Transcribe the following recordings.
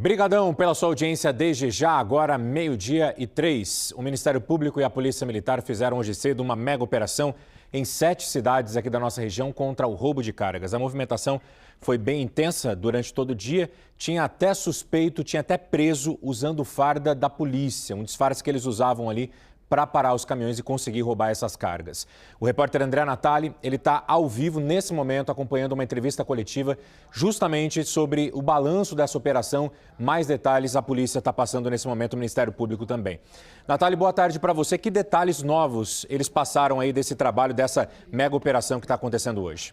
Brigadão pela sua audiência desde já, agora 12:03. O Ministério Público e a Polícia Militar fizeram hoje cedo uma mega operação em 7 cidades aqui da nossa região contra o roubo de cargas. A movimentação foi bem intensa durante todo o dia. Tinha até suspeito, tinha até preso usando farda da polícia, um disfarce que eles usavam ali para parar os caminhões e conseguir roubar essas cargas. O repórter André Natali, ele está ao vivo nesse momento acompanhando uma entrevista coletiva justamente sobre o balanço dessa operação. Mais detalhes a polícia está passando nesse momento, o Ministério Público também. Natali, boa tarde para você. Que detalhes novos eles passaram aí desse trabalho, dessa mega operação que está acontecendo hoje?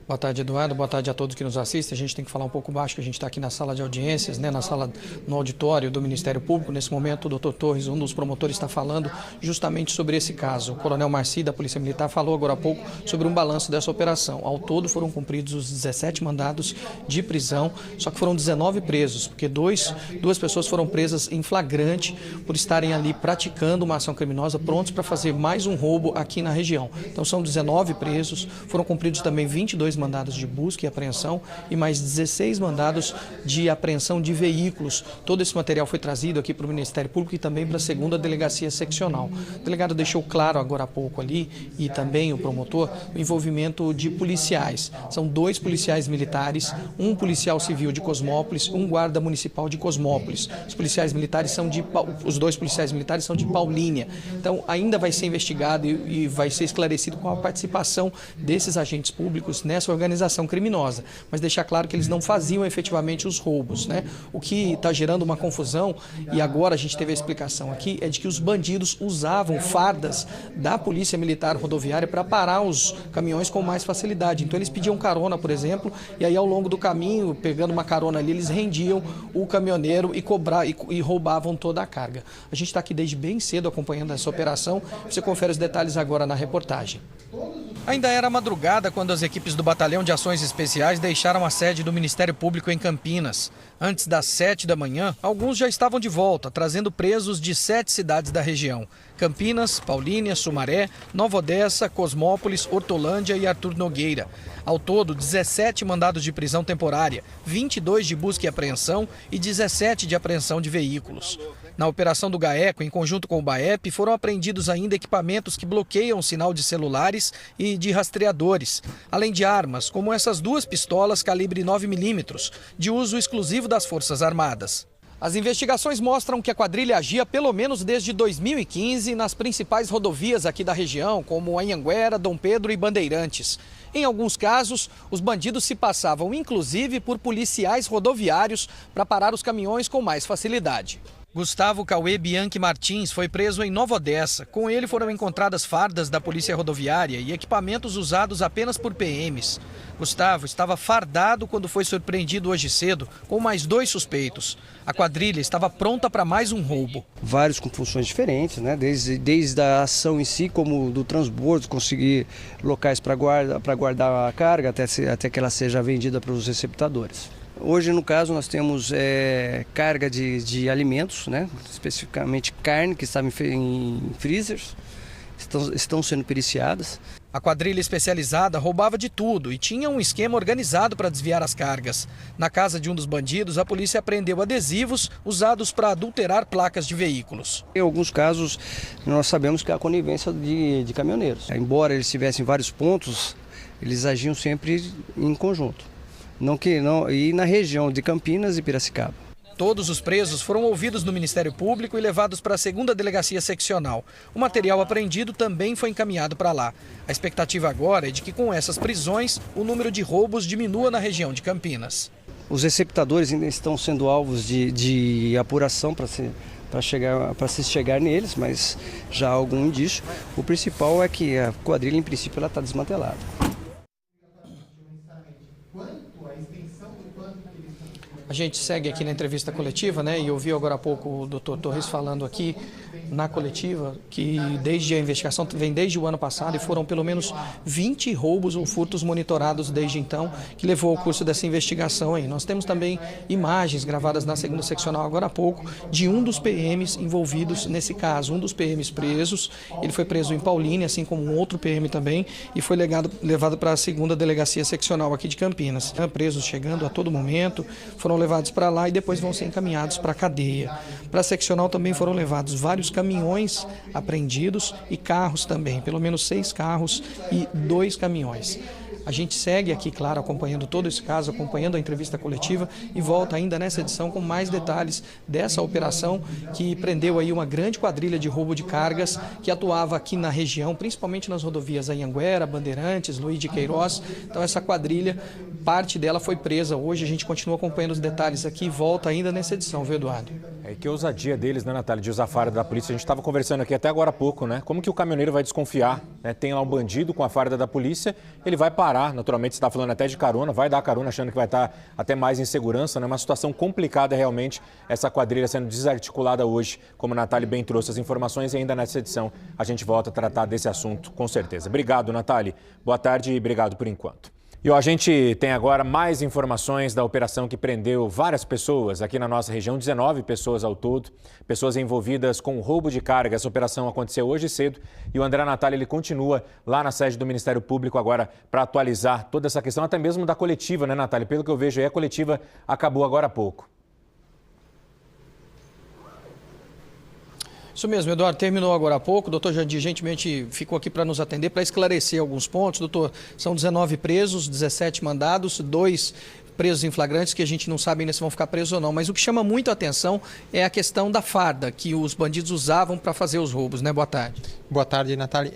Boa tarde, Eduardo. Boa tarde a todos que nos assistem. A gente tem que falar um pouco baixo, que a gente está aqui na sala de audiências, na sala, no auditório do Ministério Público. Nesse momento, o doutor Torres, um dos promotores, está falando justamente sobre esse caso. O coronel Marci, da Polícia Militar, falou agora há pouco sobre um balanço dessa operação. Ao todo, foram cumpridos os 17 mandados de prisão, só que foram 19 presos, porque duas pessoas foram presas em flagrante por estarem ali praticando uma ação criminosa, prontos para fazer mais um roubo aqui na região. Então, são 19 presos, foram cumpridos também 22 mandados de busca e apreensão e mais 16 mandados de apreensão de veículos. Todo esse material foi trazido aqui para o Ministério Público e também para a 2ª Delegacia Seccional. O delegado deixou claro agora há pouco ali, e também o promotor, o envolvimento de policiais. São 2 policiais militares, um policial civil de Cosmópolis, um guarda municipal de Cosmópolis. Os 2 policiais militares são de Paulínia. Então, ainda vai ser investigado e vai ser esclarecido com a participação desses agentes públicos nessa organização criminosa, mas deixar claro que eles não faziam efetivamente os roubos, O que está gerando uma confusão, e agora a gente teve a explicação aqui, é de que os bandidos usavam fardas da Polícia Militar Rodoviária para parar os caminhões com mais facilidade. Então eles pediam carona, por exemplo, e aí ao longo do caminho, pegando uma carona ali, eles rendiam o caminhoneiro e roubavam toda a carga. A gente está aqui desde bem cedo acompanhando essa operação. Você confere os detalhes agora na reportagem. Ainda era madrugada quando as equipes do Batalhão de Ações Especiais deixaram a sede do Ministério Público em Campinas. Antes das 7 da manhã, alguns já estavam de volta, trazendo presos de 7 cidades da região: Campinas, Paulínia, Sumaré, Nova Odessa, Cosmópolis, Hortolândia e Arthur Nogueira. Ao todo, 17 mandados de prisão temporária, 22 de busca e apreensão e 17 de apreensão de veículos. Na operação do GAECO, em conjunto com o BAEP, foram apreendidos ainda equipamentos que bloqueiam o sinal de celulares e de rastreadores, além de armas, como essas 2 pistolas calibre 9mm, de uso exclusivo das Forças Armadas. As investigações mostram que a quadrilha agia pelo menos desde 2015 nas principais rodovias aqui da região, como Anhanguera, Dom Pedro e Bandeirantes. Em alguns casos, os bandidos se passavam inclusive por policiais rodoviários para parar os caminhões com mais facilidade. Gustavo Cauê Bianchi Martins foi preso em Nova Odessa. Com ele foram encontradas fardas da Polícia Rodoviária e equipamentos usados apenas por PMs. Gustavo estava fardado quando foi surpreendido hoje cedo com mais 2 suspeitos. A quadrilha estava pronta para mais um roubo. Vários com funções diferentes, desde a ação em si, como do transbordo, conseguir locais para guardar a carga até que ela seja vendida para os receptadores. Hoje, no caso, nós temos carga de alimentos, especificamente carne, que estava em freezers, estão sendo periciadas. A quadrilha especializada roubava de tudo e tinha um esquema organizado para desviar as cargas. Na casa de um dos bandidos, a polícia apreendeu adesivos usados para adulterar placas de veículos. Em alguns casos, nós sabemos que há conivência de caminhoneiros. Embora eles tivessem vários pontos, eles agiam sempre em conjunto. E na região de Campinas e Piracicaba. Todos os presos foram ouvidos no Ministério Público e levados para a 2ª Delegacia Seccional. O material apreendido também foi encaminhado para lá. A expectativa agora é de que com essas prisões, o número de roubos diminua na região de Campinas. Os receptadores ainda estão sendo alvos de apuração para se chegar neles, mas já há algum indício. O principal é que a quadrilha, em princípio, ela está desmantelada. A gente segue aqui na entrevista coletiva, e ouviu agora há pouco o doutor Torres falando aqui na coletiva que desde a investigação vem desde o ano passado e foram pelo menos 20 roubos ou furtos monitorados desde então, que levou ao curso dessa investigação aí. Nós temos também imagens gravadas na segunda seccional agora há pouco de um dos PMs envolvidos nesse caso, um dos PMs presos. Ele foi preso em Paulínia, assim como um outro PM também, e foi levado para a segunda delegacia seccional aqui de Campinas. Presos chegando a todo momento, foram levados para lá e depois vão ser encaminhados para a cadeia. Para a seccional também foram levados vários caminhões apreendidos e carros também, pelo menos 6 carros e 2 caminhões. A gente segue aqui, claro, acompanhando todo esse caso, acompanhando a entrevista coletiva e volta ainda nessa edição com mais detalhes dessa operação que prendeu aí uma grande quadrilha de roubo de cargas que atuava aqui na região, principalmente nas rodovias Anhanguera, Bandeirantes, Luiz de Queiroz. Então essa quadrilha, parte dela foi presa hoje, a gente continua acompanhando os detalhes aqui e volta ainda nessa edição, viu, Eduardo? É que ousadia deles, né, Natália, de usar a farda da polícia. A gente estava conversando aqui até agora há pouco, né? Como que o caminhoneiro vai desconfiar, né? Tem lá um bandido com a farda da polícia, ele vai parar, naturalmente você está falando até de carona, vai dar carona achando que vai estar até mais em segurança, né? Uma situação complicada realmente, essa quadrilha sendo desarticulada hoje, como a Natália bem trouxe as informações, e ainda nessa edição a gente volta a tratar desse assunto com certeza. Obrigado, Natália. Boa tarde e obrigado por enquanto. E a gente tem agora mais informações da operação que prendeu várias pessoas aqui na nossa região, 19 pessoas ao todo, pessoas envolvidas com roubo de carga. Essa operação aconteceu hoje cedo e o André Natália ele continua lá na sede do Ministério Público agora para atualizar toda essa questão, até mesmo da coletiva, né, Natália? Pelo que eu vejo aí, a coletiva acabou agora há pouco. Isso mesmo, Eduardo, terminou agora há pouco. O doutor Jandir gentilmente ficou aqui para nos atender, para esclarecer alguns pontos. Doutor, são 19 presos, 17 mandados, 2 presos em flagrantes que a gente não sabe ainda se vão ficar presos ou não. Mas o que chama muito a atenção é a questão da farda que os bandidos usavam para fazer os roubos, né? Boa tarde. Boa tarde, Natália.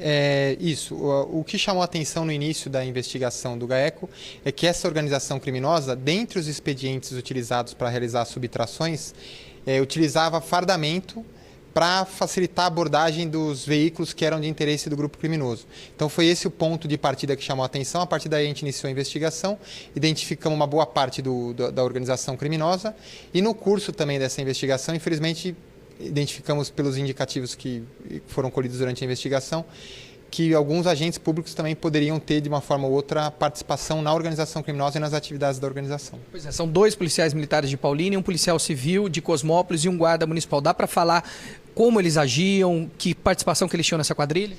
Isso, o que chamou a atenção no início da investigação do GAECO é que essa organização criminosa, dentre os expedientes utilizados para realizar subtrações, utilizava fardamento para facilitar a abordagem dos veículos que eram de interesse do grupo criminoso. Então foi esse o ponto de partida que chamou a atenção. A partir daí a gente iniciou a investigação, identificamos uma boa parte da organização criminosa e no curso também dessa investigação, infelizmente, identificamos pelos indicativos que foram colhidos durante a investigação que alguns agentes públicos também poderiam ter, de uma forma ou outra, participação na organização criminosa e nas atividades da organização. Pois é, são 2 policiais militares de Paulínia, um policial civil de Cosmópolis e um guarda municipal. Dá para falar como eles agiam, que participação que eles tinham nessa quadrilha?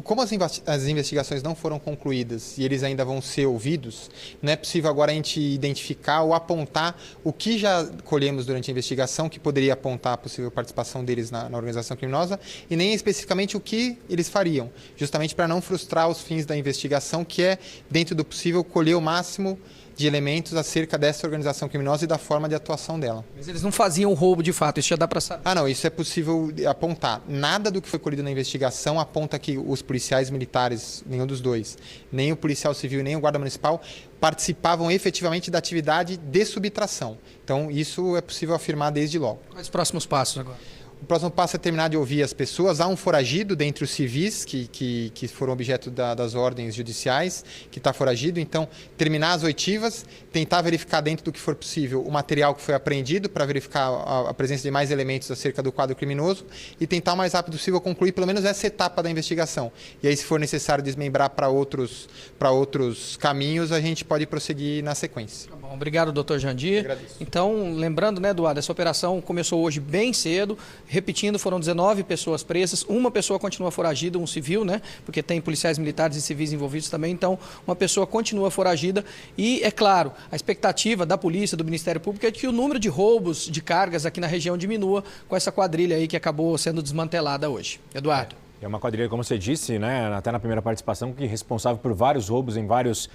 Como as investigações não foram concluídas e eles ainda vão ser ouvidos, não é possível agora a gente identificar ou apontar o que já colhemos durante a investigação que poderia apontar a possível participação deles na organização criminosa e nem especificamente o que eles fariam, justamente para não frustrar os fins da investigação, que é, dentro do possível, colher o máximo de elementos acerca dessa organização criminosa e da forma de atuação dela. Mas eles não faziam roubo de fato, isso já dá para saber? Não, isso é possível apontar. Nada do que foi colhido na investigação aponta que os policiais militares, nenhum dos dois, nem o policial civil e nem o guarda municipal, participavam efetivamente da atividade de subtração. Então, isso é possível afirmar desde logo. Quais os próximos passos agora? O próximo passo é terminar de ouvir as pessoas. Há um foragido dentre os civis que foram objeto das ordens judiciais, que está foragido. Então, terminar as oitivas, tentar verificar dentro do que for possível o material que foi apreendido para verificar a presença de mais elementos acerca do quadro criminoso e tentar o mais rápido possível concluir pelo menos essa etapa da investigação. E aí, se for necessário desmembrar para outros caminhos, a gente pode prosseguir na sequência. Tá bom, obrigado, doutor Jandir. Agradeço. Então, lembrando, né, Eduardo, essa operação começou hoje bem cedo. Repetindo, foram 19 pessoas presas, uma pessoa continua foragida, um civil, né? Porque tem policiais militares e civis envolvidos também, então uma pessoa continua foragida e, é claro, a expectativa da polícia, do Ministério Público é que o número de roubos de cargas aqui na região diminua com essa quadrilha aí que acabou sendo desmantelada hoje. Eduardo. É uma quadrilha, como você disse, né, até na primeira participação, que é responsável por vários roubos em várias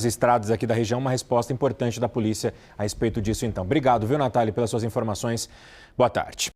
estradas aqui da região. Uma resposta importante da polícia a respeito disso, então. Obrigado, viu, Natália, pelas suas informações. Boa tarde.